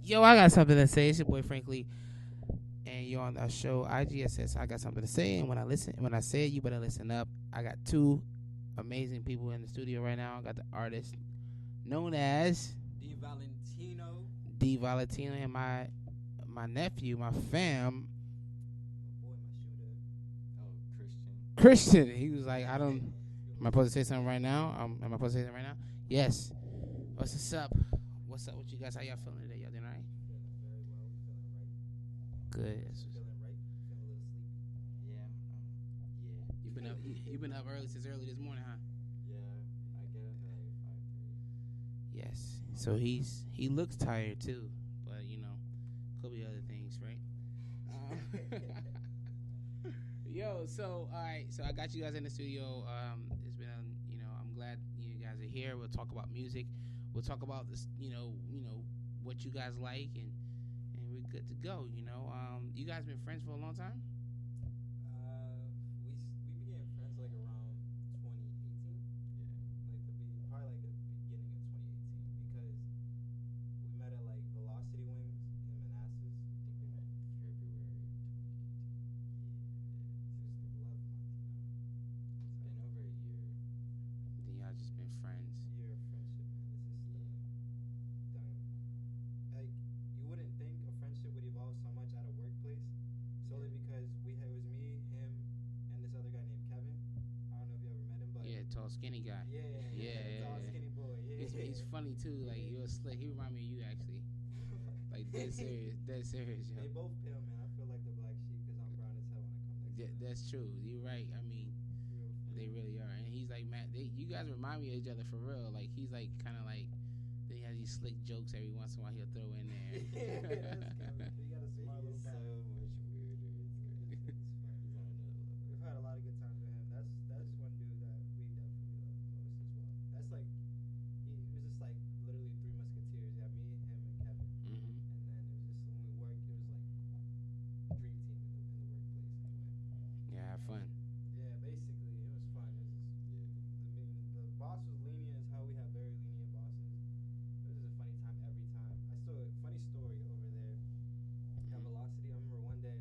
Yo, I got something to say. It's your boy Frankly, and you're on the show IGSS. I got something to say, and when I say it, you better listen up. I got two amazing people in the studio right now. I got the artist known as D Valentino. D Valentino and my nephew, my fam, My boy, my shooter. Oh, Christian. Christian. He was like, I don't. Am I supposed to say something right now? Am I supposed to say something right now? Yes. What's up? What's up with you guys? How y'all feeling today? Y'all doing alright? Feeling very well. We feeling right. Good. Feeling right. Feeling a little sleepy. Yeah. Yeah. You been up? You been up early since early this morning, huh? Yeah. I get up at like 5:30. Yes. So he looks tired too, but could be other things, right? Yo, so all right, so I got you guys in the studio. It's been, I'm glad you guys are here. We'll talk about music. We'll talk about this, what you guys like, and we're good to go. You guys been friends for a long time? We became friends like around 2018. Yeah. Probably like the beginning of 2018 because we met at like Velocity Wings in Manassas. I think we met February 2018. Yeah. Since like 11 months, It's been over a year. Then y'all just been friends. A year of friendship, man. It's just like you wouldn't think a friendship would evolve so much at a workplace, solely because it was me, him, and this other guy named Kevin. I don't know if you ever met him, but Yeah, tall, skinny guy. Yeah. Tall, skinny boy. Yeah, He's funny too. Like you're slick. He remind me of you actually. Like dead serious, yo. They both pale, man. I feel like the black sheep because I'm brown as hell when I come next to them. That's true. You're right. I mean, they really are. And he's like, man, you guys remind me of each other for real. Like he's like kind of like. Then he has these slick jokes every once in a while he'll throw in there. Yeah, that's Kevin. He got a smart little back. So much weirder. It's crazy. He's on another level. We've had a lot of good times with him. That's one dude that we definitely love most as well. That's like it was just like literally three musketeers. You had me, him, and Kevin. Mm-hmm. And then it was just when we worked, it was like dream team in the workplace anyway. Yeah, have fun. Yeah, basically it was fun. It was just the boss was lenient as hell. We had very lenient bosses. It was just a funny time every time. Funny story over there at Velocity. I remember one day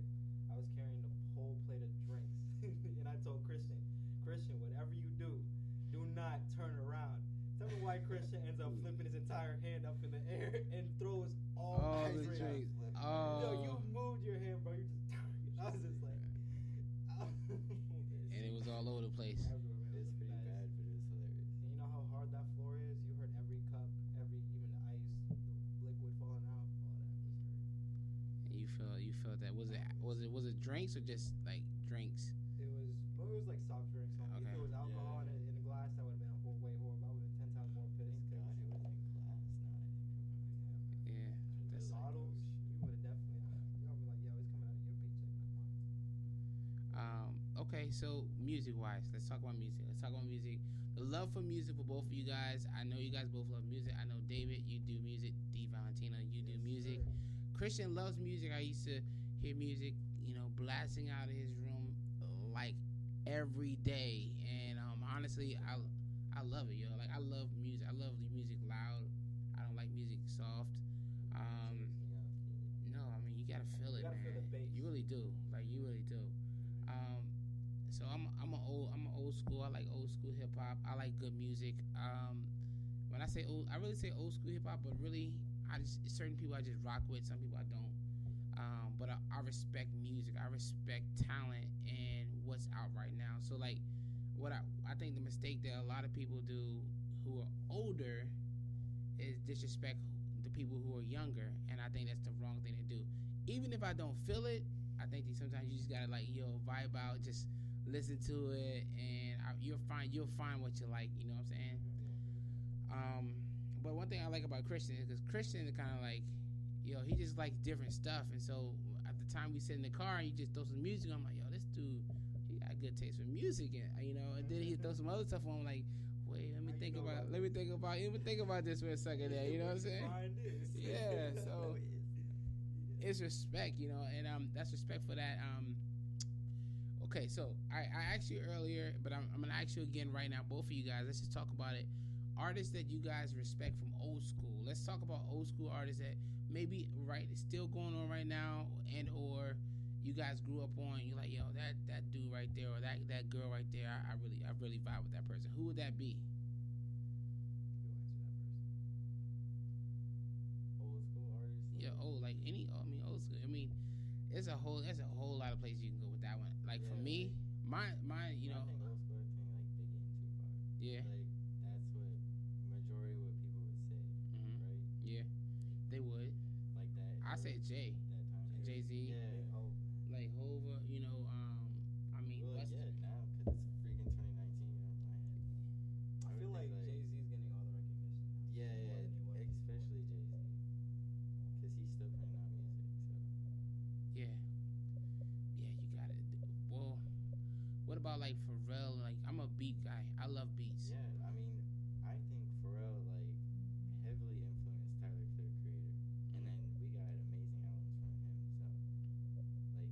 I was carrying the whole plate of drinks, and I told Christian, whatever you do not turn around. Tell me why Christian ends up flipping his entire hand up in the air and throws all the drinks. Yo, you moved your hand, bro. You just. I was just like. And it was all over the place. Everywhere, man. It's pretty bad, but it was hilarious. And you know how hard that floor is? You heard every cup, even the ice, the liquid falling out. All that was heard. And you felt that. Was it drinks or just like drinks? It was like soft drinks. Okay. If it was alcohol in a glass, that would have been way horrible. I would have been 10 times more pissed. Thank God it wasn't in glass. Yeah. That's bottles. You would have definitely. You would be like, yo, it's coming out of your paycheck, not mine. Okay, so music-wise, let's talk about music. The love for music for both of you guys. I know you guys both love music. I know David, you do music. D Valentina, you do music. Sir. Christian loves music. I used to hear music, blasting out of his room like every day. And honestly, I love it, yo. Like I love music. I love the music loud. I don't like music soft. No, I mean you gotta feel it, man. Feel the bass. You really do. Like you really do. So I'm old school. I like old school hip hop. I like good music. When I say old, I really say old school hip hop, but really, certain people I just rock with. Some people I don't. But I respect music. I respect talent and what's out right now. So like, what I think the mistake that a lot of people do who are older is disrespect the people who are younger, and I think that's the wrong thing to do. Even if I don't feel it, I think that sometimes you just gotta vibe out, just listen to it, and you'll find what you like. You know what I'm saying? But one thing I like about Christian is because Christian is kind of like, he just likes different stuff, and so at the time we sit in the car and you just throw some music on, I'm like, yo, this dude, he got good taste for music, and then he throw some other stuff on, I'm like, wait, let me think about this for a second there, you know what I'm saying? Yeah, so it's respect, and that's respect for that. Okay, so I asked you earlier, but I'm gonna ask you again right now, both of you guys. Let's just talk about it. Artists that you guys respect from old school. Let's talk about old school artists that maybe right it's still going on right now, and or you guys grew up on, you're like, yo, that dude right there, or that girl right there, I really vibe with that person. Who would that be? You answer that first. Old school artists. Yeah, oh, like any, I mean, old school. I mean, there's a whole lot of places you can go with that one. Like for Yeah, me, like mine, you I know, think old school. I think like Biggie and Tupac. yeah, Like that's what majority what people would say, hmm right? yeah, they would. Like that. I say Jay, That time period. Jay Z, Yeah. Big hope. like Hova, you know, I mean, Well, West. yeah, now because it's freaking 2019. You know, my head. I feel like Jay Z's getting all the recognition now. Yeah, More than he was yeah, especially Jay Z, because he's still putting out music. So Yeah, yeah, you got it. Well, what about like Pharrell? Like, I'm a beat guy. I love beats. yeah, I mean, I think Pharrell like heavily influenced Tyler the Creator, and then we got amazing albums from him. So like,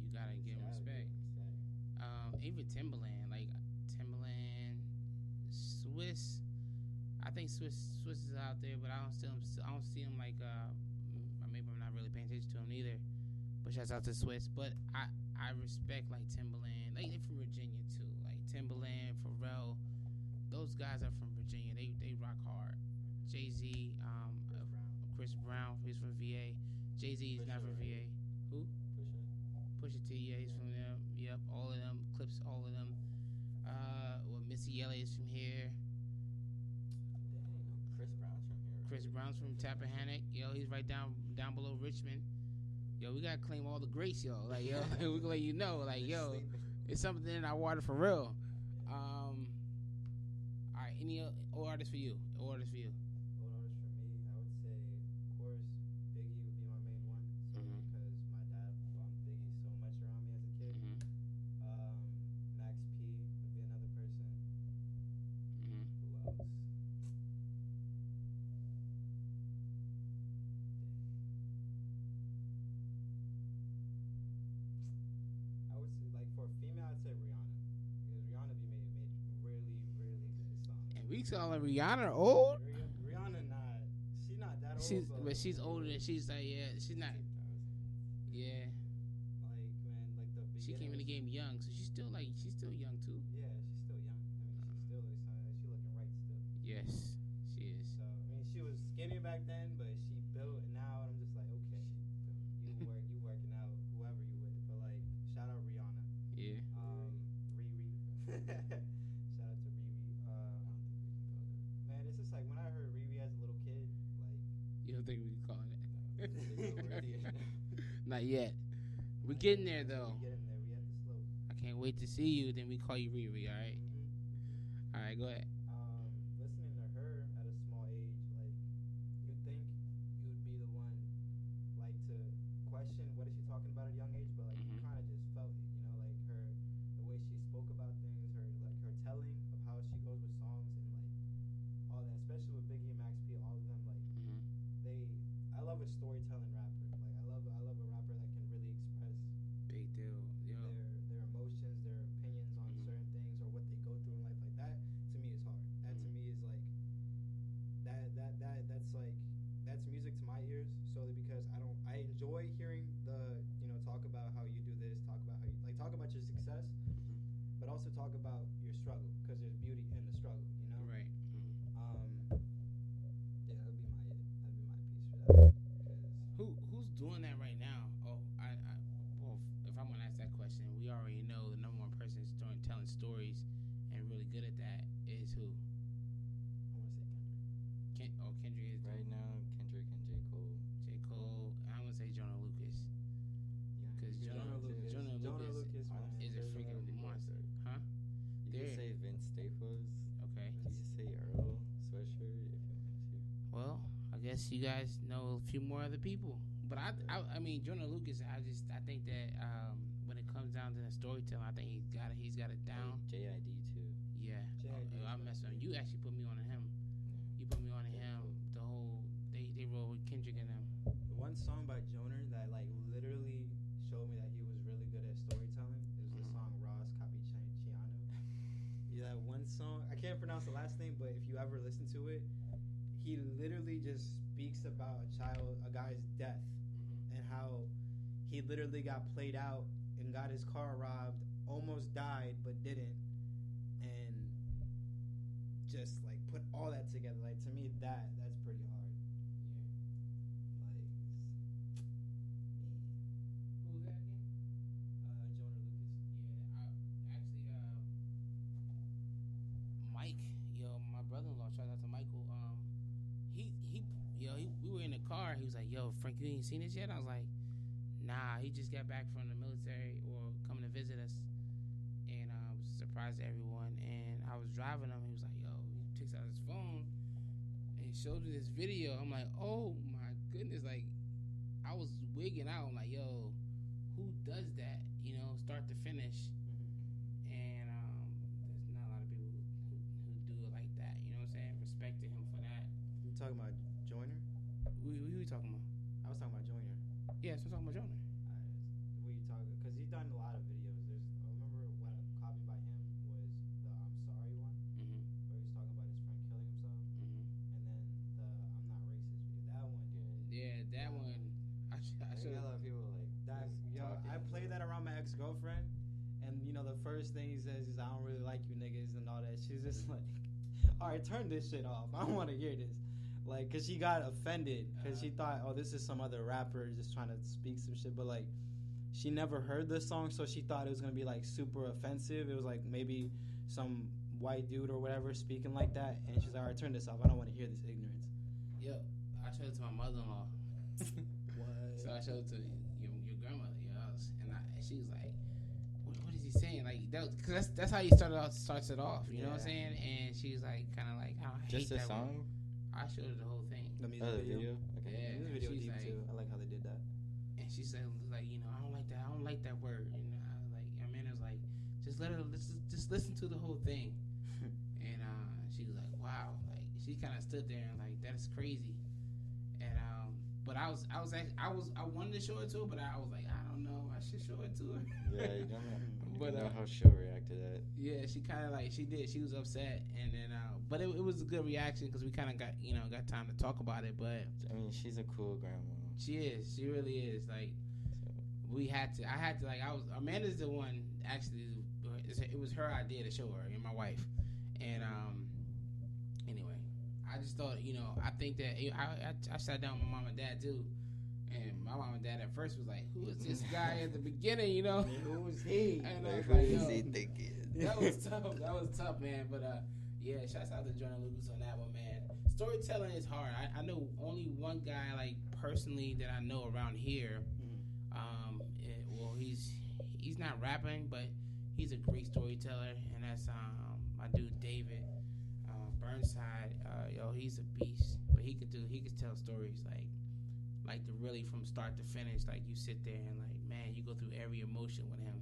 You gotta you give him gotta respect. respect. Even Timberland, like Timberland, Swiss. I think Swiss is out there, but I don't see him like maybe I'm not really paying attention to him either. But shouts out to Swiss. But I respect like Timberland, like they're from Virginia too. Like Timberland, Pharrell, those guys are from Virginia. They rock hard. Jay Z, Chris Brown, he's from VA. Jay Z is not from VA. Who? Pusha. Pusha T, yeah, he's from there. Yep, all of them. Clips, all of them. Well, Missy Elliott's from here. Chris Brown's from here. Chris Brown's from Tappahannock. Yo, he's right down below Richmond. Yo, we gotta claim all the greats, yo. Like, yo, we gonna let you know, like, yo, it's something in our water for real. All right, any old artists for you? Old artists for you? Old artist for me, I would say, of course, Biggie would be my main one. So Mhm. because my dad bumped Biggie so much around me as a kid. Mm-hmm. Max P would be another person. Mm-hmm. Who else? I would say, like, for a female, I'd say Rihanna. Because Rihanna made really, really good songs. And we calling Rihanna old? Rihanna she's not that old. But she's older than she's like, yeah, she's not. 2000. Yeah, Like, man, like the she came in the game young, so she's still young too. Yeah, she's still young. I mean, she looking right still. Yes, she is. So, I mean, she was skinny back then, but she built, and now I'm just like, okay, you working out, whoever you with. But like, shout out Rihanna. Yeah. Riri. Shout out to Riri. I don't think we can call it. Man, it's just like when I heard Riri as a little kid, like. You don't think we can call it? No, Not yet. We're getting there though. We're getting there. We at the slope. I can't wait to see you. Then we call you Riri. All right. Mm-hmm. All right. Go ahead. Listening to her at a small age, like, you'd think you'd be the one, like, to question what is she talking about at a young age, but like you Mhm. kind of just felt it, you know, like the way she spoke about things, her telling of how she goes with songs and like all that, especially with Biggie and Max P, all of them, like Mm-hmm. I love a storytelling rapper. Like I love a rapper that can really express Big deal. Yo. their emotions, their opinions on Mhm. certain things or what they go through in life. Like that to me is hard. That to Mhm. me is like that's music to my ears solely because I enjoy hearing the talk about how you do this, talk about how you talk about your success, Mhm. but also talk about your struggle because there's beauty in the struggle, you know. Right. Mm-hmm. Yeah, that'd be my piece for that. Who's doing that right now? Oh, well, if I'm gonna ask that question, we already know the number one person is telling stories and really good at that is who? I want to say Kendrick. Kendrick is Right now, Kendrick and J. Cole. J. Cole. And I'm gonna say Jonah Lucas. Yeah, Because Jonah Lucas. Jonah Lucas man. is a freaking monster, huh? You There. can say Vince Staples. Okay. You can say Earl Sweatshirt if you want to. Well, I guess you guys know a few more other people, but I mean Jonah Lucas. I think that when it comes down to the storytelling, I think he's got it down. JID too. Yeah, JID. I messed up. You actually put me on him. You put me on him. The whole they roll with Kendrick and them. The one song by Joner that like literally showed me that he was really good at storytelling is the Mhm. song Ross Capichiano. Yeah, that one song. I can't pronounce the last name, but if you ever listen to it, he literally just speaks about a guy's death, and how he literally got played out and got his car robbed, almost died but didn't, and just like put all that together. Like to me, that's pretty hard. Like, Who was that again? Jonah Lucas. Yeah, Mike, my brother-in-law, shout out to Michael. We were in the car. He was like, "Yo, Frank, you ain't seen this yet?" I was like, "Nah." He just got back from the military or coming to visit us, and was surprised to everyone. And I was driving him. He was like, "Yo," he takes out his phone and he showed me this video. I'm like, "Oh my goodness!" Like, I was wigging out. I'm like, "Yo, who does that? Start to finish." And there's not a lot of people who do it like that. You know what I'm saying? Respect to him for that. You talking about Joyner? Who you talking about? I was talking about Joyner. Yes, we're talking about Jonah. Who you talking? Because he's done a lot of videos. I remember what a copy by him was the "I'm Sorry" one, Mm-hmm. where he was talking about his friend killing himself, Mm-hmm. and then the "I'm Not Racist" video. That one, Yeah, that one. I I should. think a lot of people like that. Yo, I played that around my ex-girlfriend, and the first thing he says is, "I don't really like you niggas" and all that. She's just like, "All right, turn this shit off. I don't want to hear this." Like, cause she got offended because she thought, "Oh, this is some other rapper just trying to speak some shit." But like, she never heard the song, so she thought it was gonna be like super offensive. It was like maybe some white dude or whatever speaking like that, and she's like, "All right, turn this off. I don't want to hear this ignorance." Yep, I showed it to my mother-in-law. What? So I showed it to your grandmother, and she was like, "What is he saying?" Like because that's how he starts it off. You know what I'm saying? And she's like, kind of like, "I hate just that a song. I showed her the whole thing. The music Oh, the video. video. Okay. Yeah, The music video she's deep like, too. I like how they did that. And she said, like, I don't like that. I don't like that word. And I was like, Amanda was like, just listen to the whole thing. And she was like, wow. Like, she kind of stood there and like, that is crazy. And but I wanted to show it to her, but I was like, I don't know. I should show it to her. Yeah, you don't know. But, know how she'll react to that. Yeah, she kind of like she did. She was upset, and then but it was a good reaction because we kind of got time to talk about it. But I mean, she's a cool grandma. she is. She really is. Like So. I had to like Amanda's the one actually. It was her idea to show her and my wife, and anyway, I just thought I think that I sat down with my mom and dad too. And my mom and dad at first was like, "Who is this guy?" At the beginning, Who was he? And I was Who like, is "Yo, he thinking?" that was tough. That was tough, man. But yeah, shouts out to Jonah Lucas on that one, man. Storytelling is hard. I know only one guy like personally that I know around here. Well, he's not rapping, but he's a great storyteller, and that's my dude David Burnside. He's a beast, but he could tell stories like the really from start to finish. Like you sit there and like, man, you go through every emotion with him.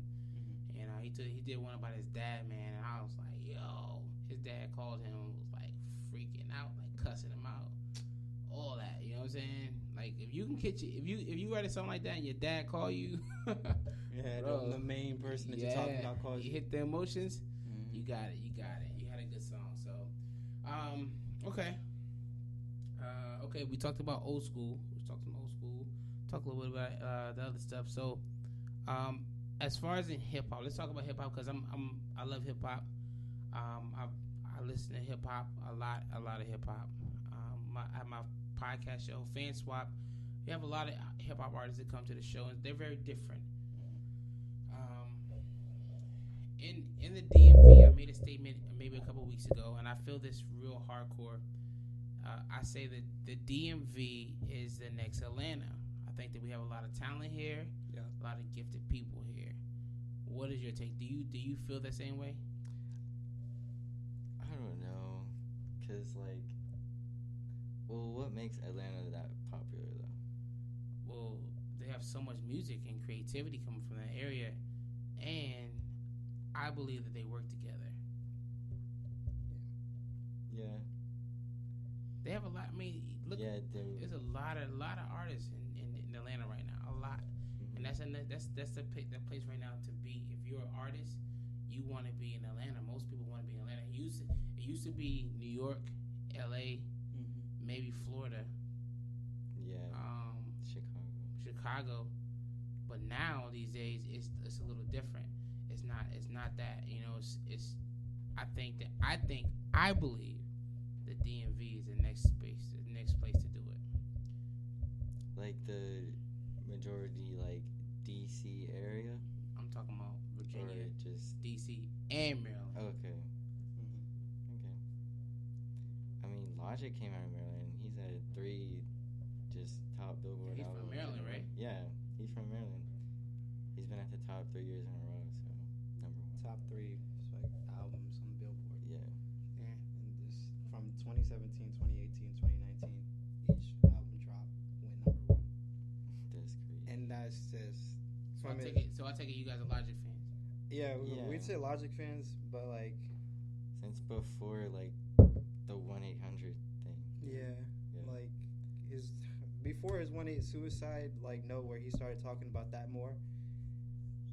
And he did one about his dad, man, and I was like, yo, his dad called him and was like freaking out, like cussing him out, all that. You know what I'm saying? Like if you can catch it, if you write a song like that and your dad call you, Yeah, bro, the main person that you're talking about calls you you. hit the emotions. Mm-hmm. You got it. You had a good song. So, okay. Okay, we talked about old school. Talk a little bit about the other stuff. So, as far as in hip hop, let's talk about hip hop because I love hip hop. I listen to hip hop a lot of hip hop. I have my podcast show, Fan Swap. We have a lot of hip hop artists that come to the show, and they're very different. In the DMV, I made a statement maybe a couple weeks ago, and I feel this real hardcore. I say that the DMV is the next Atlanta. I think that we have a lot of talent here, a lot of gifted people here. What is your take? Do you feel the same way? I don't know, cause what makes Atlanta that popular though? Well, they have so much music and creativity coming from that area, and I believe that they work together. Yeah. They have a lot. I mean, look, there's a lot of artists in Atlanta right now. A lot, and that's the place right now to be. If you're an artist, you want to be in Atlanta. Most people want to be in Atlanta. It used to be New York, L.A., maybe Florida, Yeah. Chicago. Chicago. But now these days it's a little different. It's not that, you know, it's I believe the DMV is the next place to do it. Like the majority, like DC area, I'm talking about Virginia, or just DC, and Maryland. okay. Okay. I mean, Logic came out of Maryland. He's had 3 just top Billboard He's albums. from Maryland, right? Yeah, he's from Maryland. He's been at the top 3 years in a row, so number 1. Top 3 like albums on Billboard. Yeah. Yeah. And this from 2017, 2018, 2019, each album drop went number 1. That's crazy. And that's just. So I take it you guys are Logic fans. Yeah, Yeah. we'd say Logic fans, but like. Since before, like, the 1-800 thing. Yeah. Yeah. Like before his 1-8 suicide, like where he started talking about that more.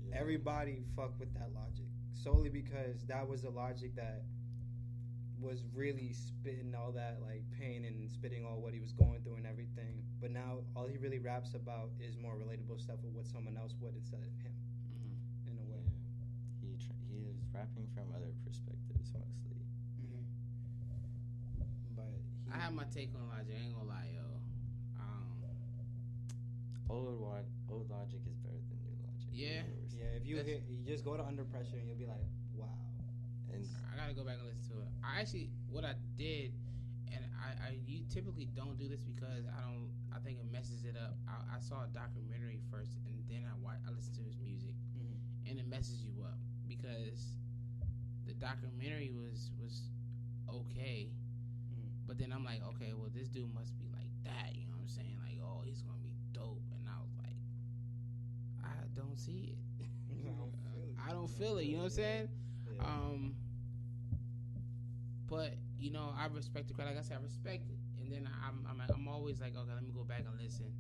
Yeah. Everybody fucked with that Logic solely because that was the Logic that was really spitting all that like pain and spitting all what he was going through and everything. But now all he really raps about is more relatable stuff of what someone else would instead of him, in a way. Yeah. He is rapping from other perspectives mostly. But I have my take on Logic. I ain't gonna lie, yo. Old Logic is better than new Logic. Yeah. Yeah, if you just go to Under Pressure and you'll be like, wow. And I gotta go back and listen to it. What I did, and you typically don't do this because I think it messes it up. I saw a documentary first, and then I listened to his music, and it messes you up because the documentary was okay, but then I'm like, okay, well this dude must be like that, you know what I'm saying? Like, oh, he's gonna be dope, and I was like, I don't see it. I don't feel it. You know what I'm saying? Yeah. But you know, I respect the crowd. Like I said, I respect it, and then I'm always like, okay, let me go back and listen.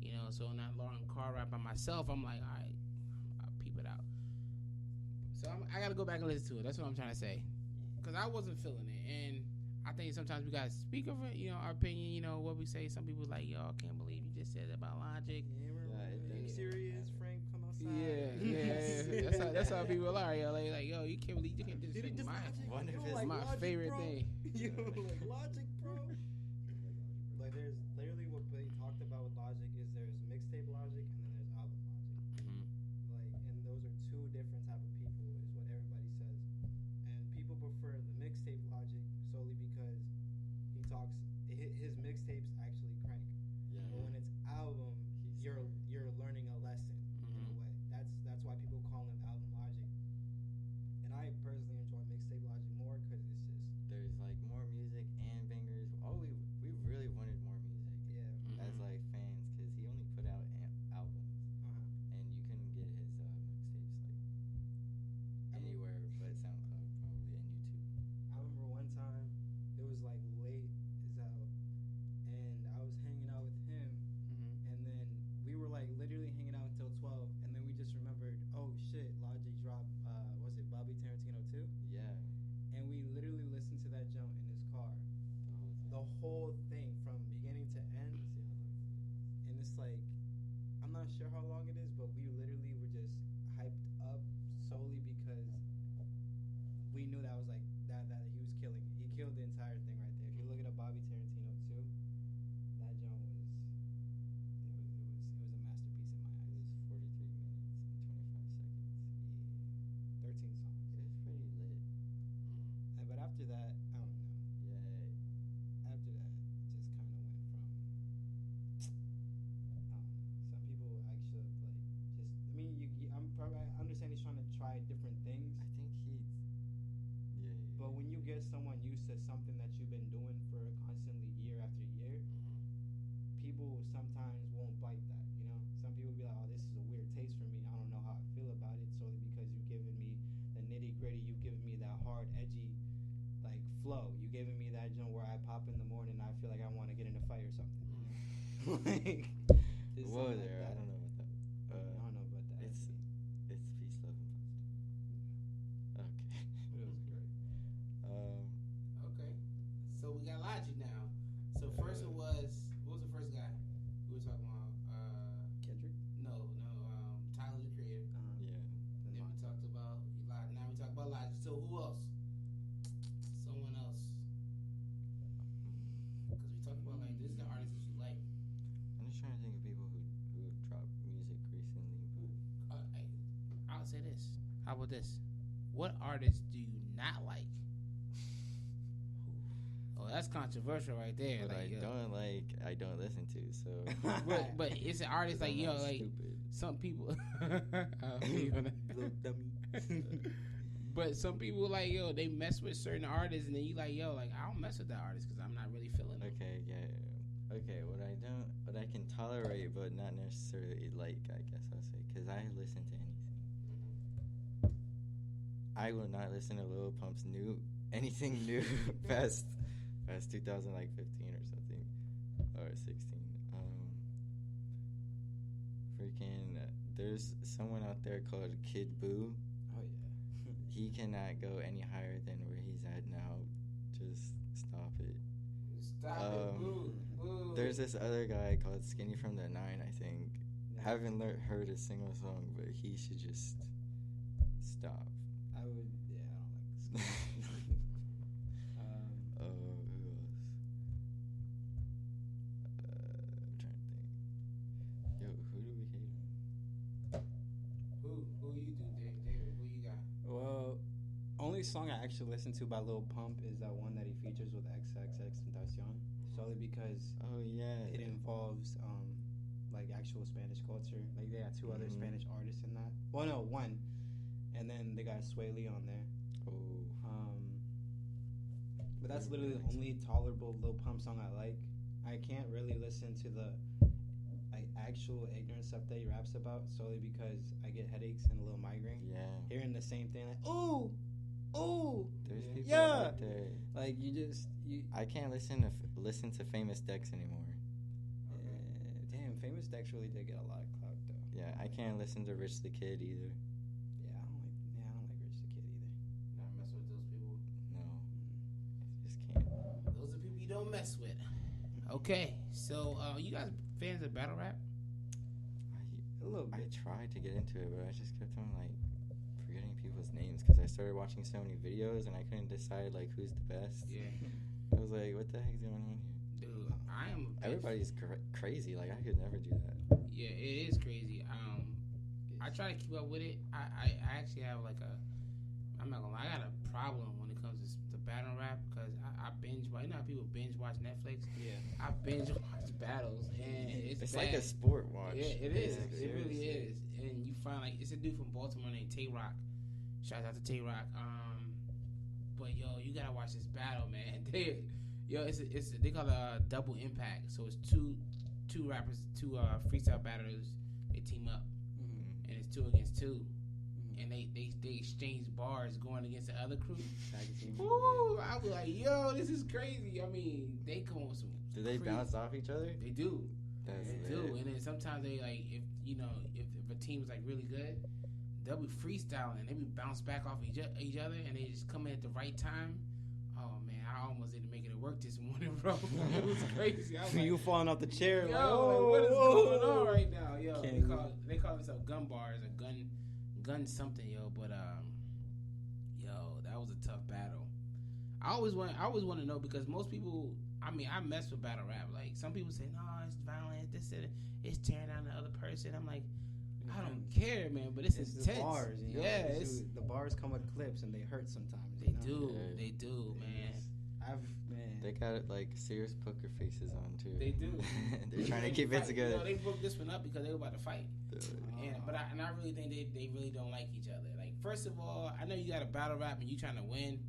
You know, so in that long car ride by myself, I'm like, all right, I'll peep it out. So I got to go back and listen to it. That's what I'm trying to say, because I wasn't feeling it, and I think sometimes we gotta speak of it. You know, our opinion. You know what we say. Some people like, yo, I can't believe you just said that about Logic. Being serious, Frank, come outside. Yeah. That's how people are. Yo, like yo, you can't believe you can't just say my favorite bro. thing. You like Logic, bro. Like there's literally what they talked about with Logic is there's mixtape Logic and then there's album Logic. Like, and those are 2 different type of people is what everybody says. And people prefer the mixtape Logic solely because he talks. His mixtapes actually crank. Yeah. But when it's album, you're learning a lesson in a way. That's why people call him album Logic. And I personally enjoy mixtape Logic more because it's just there's like more music and bangers. We really wanted more music. Yeah. As like fans, because he only put out albums, and you couldn't get his mixtapes like anywhere but SoundCloud probably and YouTube. I remember one time it was like late as out, and I was hanging out with him, and then we were like literally hanging out until 12, and then we just remembered, oh shit, Logic dropped was it Bobby Tarantino 2? Yeah. And we literally listened to that jump in his car, the whole thing from beginning to end. And it's like, I'm not sure how long it is, but we literally were just hyped up solely because we knew that was like that he was killing it. He killed the entire thing right there. If you look at a Bobby Tarantino 2, that jump was a masterpiece in my eyes. It was 43 minutes and 25 seconds. Yeah, 13 songs. It was pretty lit. But after that, I don't know. Yeah. After that, just kind of went from, I don't know. Some people actually like just. I mean, I understand he's trying to try different things. I think yeah. But when you get someone used to something that you've been doing for constantly year after year, people sometimes won't bite that. You know, some people be like, "Oh, this is a weird taste for me. I don't know how I feel about it solely because you've given me the nitty gritty. You've given me that hard, edgy." Like flow, you giving me that joint where I pop in the morning and I feel like I want to get in a fight or something. Like, Whoa like there, that. I don't know about that. I don't know about that. It's peace, love, and positive. Okay. It was great. Okay. So we got Logic now. So first what was the first guy? say this. How about this? What artists do you not like? Oh, that's controversial right there. But like, I don't listen to. So, but it's an artist like like stupid. some people. Little dummy. But some people like they mess with certain artists, and then you like like I don't mess with that artist because I'm not really feeling it. Okay, yeah. Okay, what I can tolerate, but not necessarily like, I guess I'll say, because I listen to anything. I will not listen to Lil Pump's anything new past 2015 or something, or 16. Freaking, there's someone out there called Kid Boo. Oh yeah. He cannot go any higher than where he's at now. Just stop it. Stop it, boo, boo. There's this other guy called Skinny from the Nine, I think. Yeah. Haven't heard a single song, but he should just stop. I would. Yeah, I don't like this. Who else? I'm trying to think. Yo, who do we hate? Who you do, David? Who you got? Well, only song I actually listen to by Lil Pump is that one that he features with XXXTentacion, solely because Oh yeah. it involves like actual Spanish culture. Like they got two other Spanish artists in that. Well, no, one, and then they got Sway Lee on there. Oh. But that's literally the only tolerable Lil Pump song I like. I can't really listen to the actual ignorant stuff that he raps about solely because I get headaches and a little migraine. Yeah. Hearing the same thing like, ooh, There's people yeah, out there. like you. I can't listen to Famous Dex anymore. Damn, Famous Dex really did get a lot of clout though. Yeah, I can't listen to Rich the Kid either. Yeah, I don't like Rich the Kid either. Not mess with those people. No, I just can't. Those are people you don't mess with. Okay, so you guys fans of battle rap? A little I bit. tried to get into it, but I just kept on like forgetting people's names because I started watching so many videos and I couldn't decide like who's the best. Yeah. I was like, what the heck's going on here? Dude, I am. Everybody's crazy. Like I could never do that. Yeah, it is crazy. I try to keep up with it. I actually have like I'm not gonna lie, I got a problem when it comes to battle rap because I binge watch. You know how people binge watch Netflix? Yeah. I binge watch battles and it's like bad. a sport watch. Yeah, it is. Yeah, It really seriously. is. And you find like it's a dude from Baltimore named Tay Rock. Shout out to Tay Rock. But yo, you gotta watch this battle, man. They call it a double impact. So it's two rappers, two freestyle battlers. They team up, and it's 2 against 2, and they exchange bars going against the other crew. Woo! I was like, yo, this is crazy. I mean, they come up with some. Do they crazy- bounce off each other? They do. That's They lit. do, and then sometimes they like if a team's like really good, they'll be freestyling. They be bounce back off each other, and they just come in at the right time. Oh man, I almost didn't make it to work this morning, bro. It was crazy. I was like, You falling off the chair? yo, like, like, what is going on right now, yo? Can't They call themselves gun bars or gun something, yo. But yo, that was a tough battle. I always want to know because most people. I mean, I mess with battle rap. Like some people say, no, it's violent. This and it's tearing down the other person. I'm like, I don't care, man. But it's the intense. bars, you know? Yeah, the bars come with clips and they hurt sometimes. They you know? do. Yeah. They do, man. They got like serious poker faces on too. They do. They're trying to keep it Fight. together. You know, they broke this one up because they were about to fight. Yeah. But I really think they really don't like each other. Like, first of all, I know you got a battle rap and you trying to win,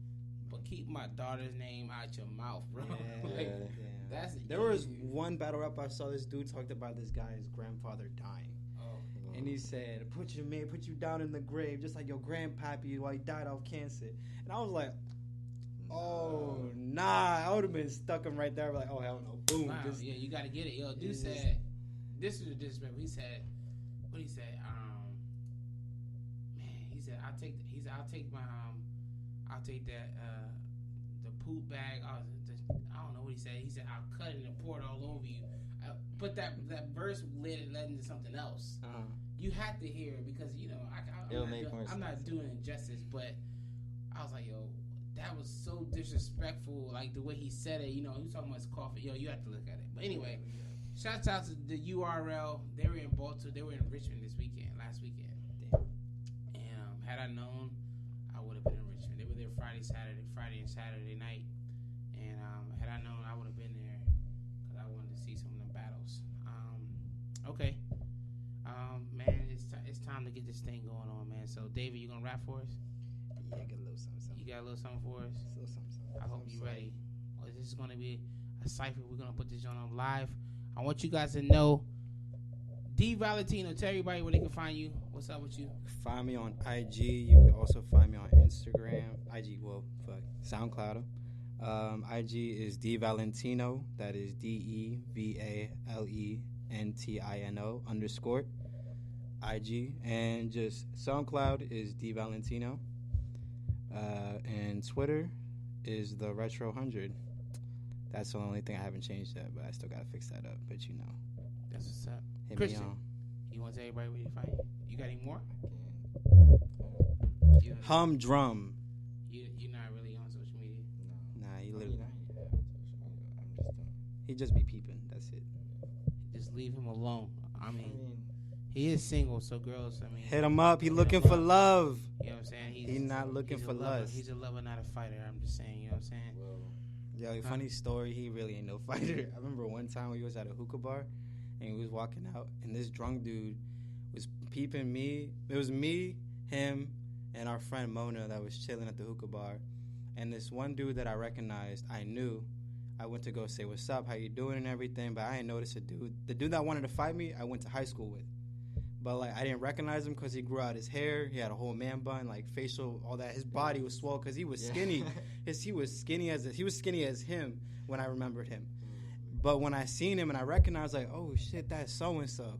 but keep my daughter's name out your mouth, bro. Yeah, Like, yeah. that's There was one battle rap I saw. This dude talked about this guy's grandfather dying, and he said, "Put you down in the grave, just like your grandpappy while he died of cancer." And I was like, "Oh nah," I would have been stuck him right there. Like, "Oh hell no!" Boom. Wow, Just, yeah, you got to get it. Yo, dude It's said, this is a disrespectful. He said, what he said? Man, he said, I'll take that the poop bag. I don't know what he said. He said, I'll cut it and pour it all over you. But that verse led into something else. You had to hear it because I'm not doing it justice. But I was like, yo, that was so disrespectful. Like the way he said it. You know, he was talking about his coffee. Yo, you have to look at it. But anyway, shouts out to the URL. They were in Baltimore. They were in Richmond last weekend. Damn. And Saturday night, and had I known, I would have been there because I wanted to see some of the battles. Okay, man, it's time to get this thing going on, man. So, David, you gonna rap for us? Yeah, get a little something. You got a little something for us? A little something. I hope you're ready. Well, this is gonna be a cipher. We're gonna put this on live. I want you guys to know, D Valentino. Tell everybody where they can find you. What's up with you? Find me on IG. You can also find me on Instagram. IG, well, fuck, SoundCloud. IG is D Valentino. That is DEVALENTINO _ IG. And just SoundCloud is D Valentino. And Twitter is the Retro 100. That's the only thing I haven't changed yet, but I still gotta fix that up. But you know, that's what's up. Hit Christain, me on. you want to tell everybody where you find you? You got any more? Humdrum. You're not really on social media. Nah, he literally. He just be peeping. That's it. Just leave him alone. I mean, he is single, so girls, I mean, hit him up. He looking for love. You know what I'm saying? He's not looking for lust. He's a lover, not a fighter. I'm just saying. You know what I'm saying? Yo, funny story. He really ain't no fighter. I remember one time we was at a hookah bar, and we was walking out, and this drunk dude was peeping me. It was me, him, and our friend Mona that was chilling at the hookah bar. And this one dude that I recognized, I knew. I went to go say, what's up, how you doing and everything, but I didn't notice a dude. The dude that wanted to fight me, I went to high school with. But, like, I didn't recognize him because he grew out his hair. He had a whole man bun, like, facial, all that. His body was swole because he was skinny. He was skinny as him when I remembered him. But when I seen him and I recognized, like, oh, shit, that's so-and-so.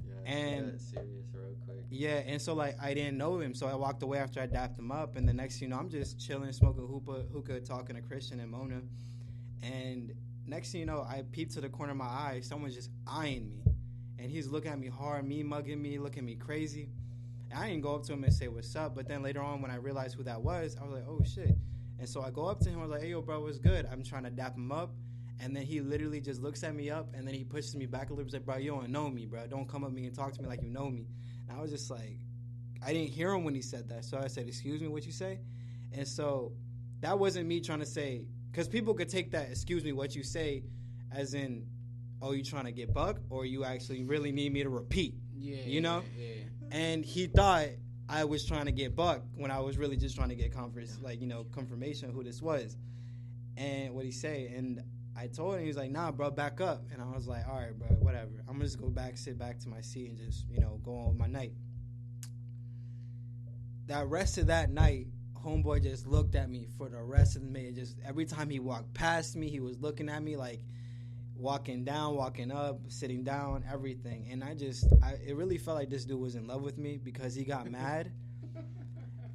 Yeah, and serious real quick. Yeah, and so, like, I didn't know him. So I walked away after I dapped him up. And the next thing you know, I'm just chilling, smoking hookah, talking to Christian and Mona. And next thing you know, I peeped to the corner of my eye. Someone's just eyeing me. And he's looking at me hard, me mugging me, looking at me crazy. And I didn't go up to him and say, what's up? But then later on, when I realized who that was, I was like, oh, shit. And so I go up to him. I was like, hey, yo, bro, what's good? I'm trying to dap him up. And then he literally just looks at me up, and then he pushes me back a little bit. He's like, bro, you don't know me, bro. Don't come up to me and talk to me like you know me. And I was just like, I didn't hear him when he said that. So I said, excuse me, what you say? And so that wasn't me trying to say, because people could take that, excuse me, what you say, as in, oh, you trying to get buck, or you actually really need me to repeat? Yeah. You know? Yeah. And he thought I was trying to get buck when I was really just trying to get confirmation who this was. And what he say, and I told him, he was like, nah, bro, back up. And I was like, all right, bro, whatever. I'm going to just go back, sit back to my seat and just, go on with my night. That rest of that night, homeboy just looked at me for the rest of the night. Just every time he walked past me, he was looking at me like walking down, walking up, sitting down, everything. And it really felt like this dude was in love with me because he got mad.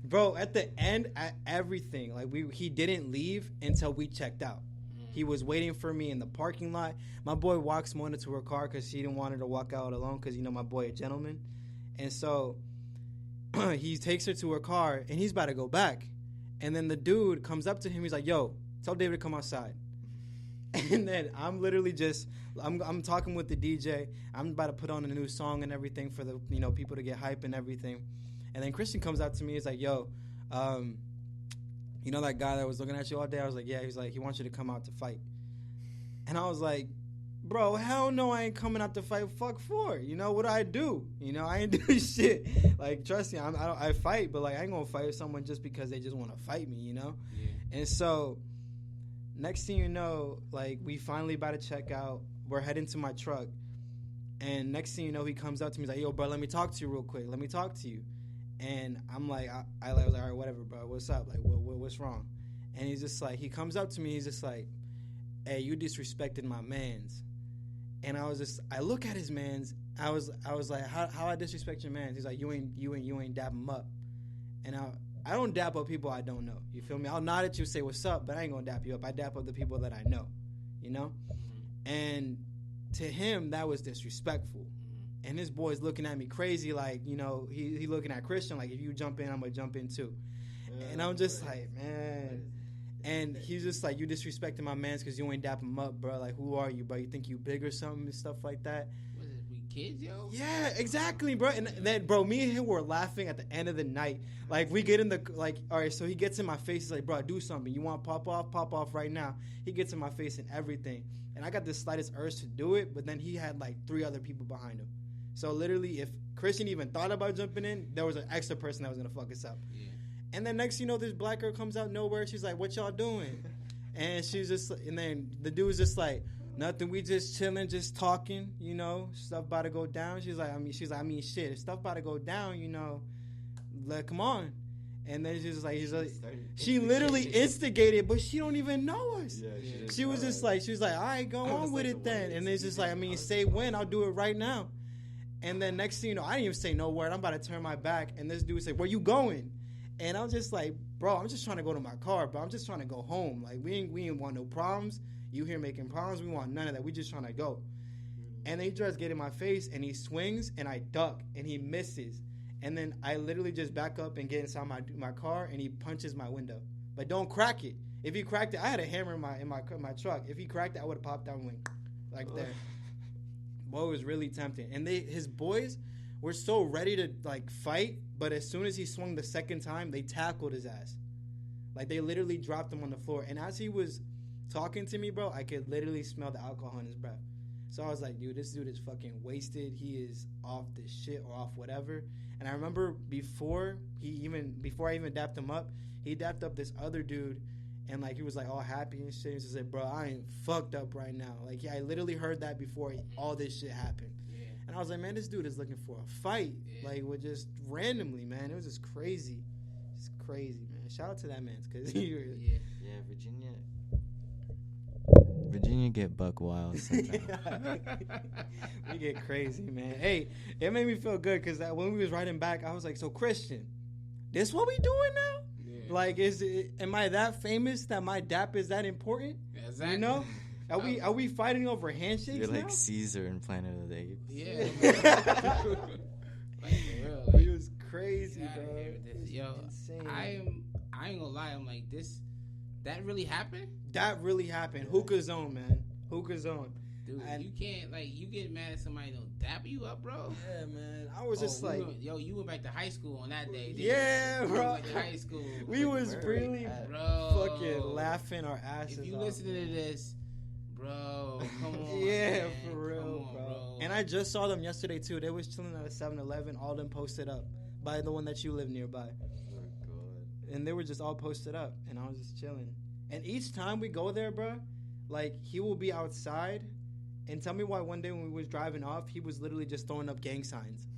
Bro, at the end, at everything, like he didn't leave until we checked out. He was waiting for me in the parking lot. My boy walks Mona to her car because she didn't want her to walk out alone because, my boy a gentleman. And so he takes her to her car, and he's about to go back. And then the dude comes up to him. He's like, yo, tell David to come outside. And then I'm literally I'm talking with the DJ. I'm about to put on a new song and everything for the, people to get hype and everything. And then Christian comes out to me. He's like, yo, you know that guy that was looking at you all day? I was like, yeah. He's like, he wants you to come out to fight. And I was like, bro, hell no, I ain't coming out to fight. Fuck for. What do I do? I ain't do shit. Like, trust me, I fight, but, like, I ain't gonna fight someone just because they just want to fight me, Yeah. And so, next thing you know, like, we finally about to check out. We're heading to my truck. And next thing you know, he comes up to me. He's like, yo, bro, let me talk to you real quick. Let me talk to you. And I'm like, I was like, all right, whatever, bro. What's up? Like, what's wrong? And he's just like, he comes up to me. He's just like, hey, you disrespected my mans. And I look at his mans. I was like, how I disrespect your mans? He's like, you ain't dap him up. And I don't dap up people I don't know. You feel me? I'll nod at you, say what's up, but I ain't gonna dap you up. I dap up the people that I know. And to him, that was disrespectful. And his boy's looking at me crazy, like, he looking at Christian, like, if you jump in, I'm going to jump in too. And I'm just like, man. And he's just like, you disrespecting my mans because you ain't dap him up, bro. Like, who are you, bro? You think you big or something and stuff like that? What is it? kids, yo. Yeah, exactly, bro. And then, bro, me and him were laughing at the end of the night. Like, we get in the, like, all right, so he gets in my face. He's like, bro, do something. You want to pop off? Pop off right now. He gets in my face and everything. And I got the slightest urge to do it, but then he had, like, 3 other people behind him. So, literally, if Christian even thought about jumping in, there was an extra person that was going to fuck us up. Yeah. And then next, this black girl comes out nowhere. She's like, what y'all doing? And she's just, and then the dude's just like, nothing. We just chilling, just talking. Stuff about to go down. She's like, shit. If stuff about to go down, like, come on. And then she's like, she literally instigated, but she don't even know us. Yeah, she was just like, all right, go on with it then. And it's just like, say when, I'll do it right now. And then next thing you know, I didn't even say no word. I'm about to turn my back, and this dude said, where you going? And I'm just like, bro, I'm just trying to go to my car, bro. I'm just trying to go home. Like, we ain't want no problems. You here making problems. We want none of that. We just trying to go. And then he tries to get in my face, and he swings, and I duck, and he misses. And then I literally just back up and get inside my car, and he punches my window. But don't crack it. If he cracked it, I had a hammer in my truck. If he cracked it, I would have popped down wing like that. Boy, it was really tempting. And his boys were so ready to, like, fight, but as soon as he swung the second time, they tackled his ass. Like, they literally dropped him on the floor. And as he was talking to me, bro, I could literally smell the alcohol in his breath. So I was like, dude, this dude is fucking wasted. He is off this shit or off whatever. And I remember before I even dapped him up, he dapped up this other dude, and, like, he was, like, all happy and shit. He just said, bro, I ain't fucked up right now. Like, yeah, I literally heard that before all this shit happened. Yeah. And I was like, man, this dude is looking for a fight. Yeah. Like, with just randomly, man. It was just crazy. Just crazy, man. Shout out to that man, because he really... Yeah, Virginia get buck wild sometimes. We get crazy, man. Hey, it made me feel good, because when we was riding back, I was like, so, Christian, this what we doing now? Yeah. Like, am I that famous that my dap is that important? Exactly. Are we fighting over handshakes? You're like now? Caesar in Planet of the Apes. Yeah. Like, for real. Like, it was crazy, bro. Yo, insane. I ain't gonna lie. I'm like, that really happened? That really happened. Yeah. Hookah zone, man. Hookah zone. Dude, you can't, like, you get mad at somebody don't dap you up, bro. Yeah, man. I was just like... you went back to high school on that day, yeah, bro. You went to high school. We was really fucking laughing our asses off. If you listening to this, bro, come on. Yeah, man. For real, bro. And I just saw them yesterday, too. They was chilling at a 7-Eleven, all them posted up by the one that you live nearby. Oh, God. And they were just all posted up, and I was just chilling. And each time we go there, bro, like, he will be outside... And tell me why one day when we was driving off, he was literally just throwing up gang signs.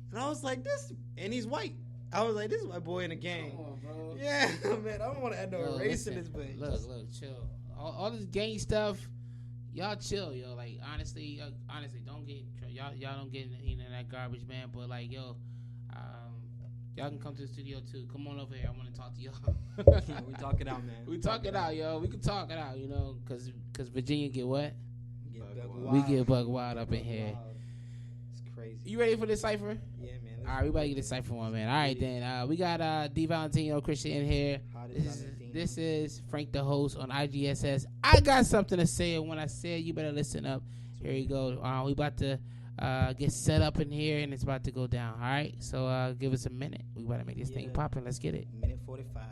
And I was like, and he's white. I was like, this is my boy in a gang. Come on, bro. Yeah, man, I don't want to end no race in this bitch. Look, chill. All this gang stuff, y'all chill, yo. Like, honestly, don't get, y'all don't get in that garbage, man. But, like, yo, y'all can come to the studio, too. Come on over here. I want to talk to y'all. We talk it out, man. We talk it out, yo. We can talk it out, because Virginia get what? We get bug wild up in here. It's crazy. You ready for this cipher? Yeah, man. All right, we about to get this cipher one, man. All right, then. We got D. Valentino Christian in here. This is Frank the host on IGSS. I got something to say, and when I say it, you better listen up. Here you go. We about to get set up in here, and it's about to go down. All right? So give us a minute. We about to make this thing poppin'. Let's get it. Minute 45.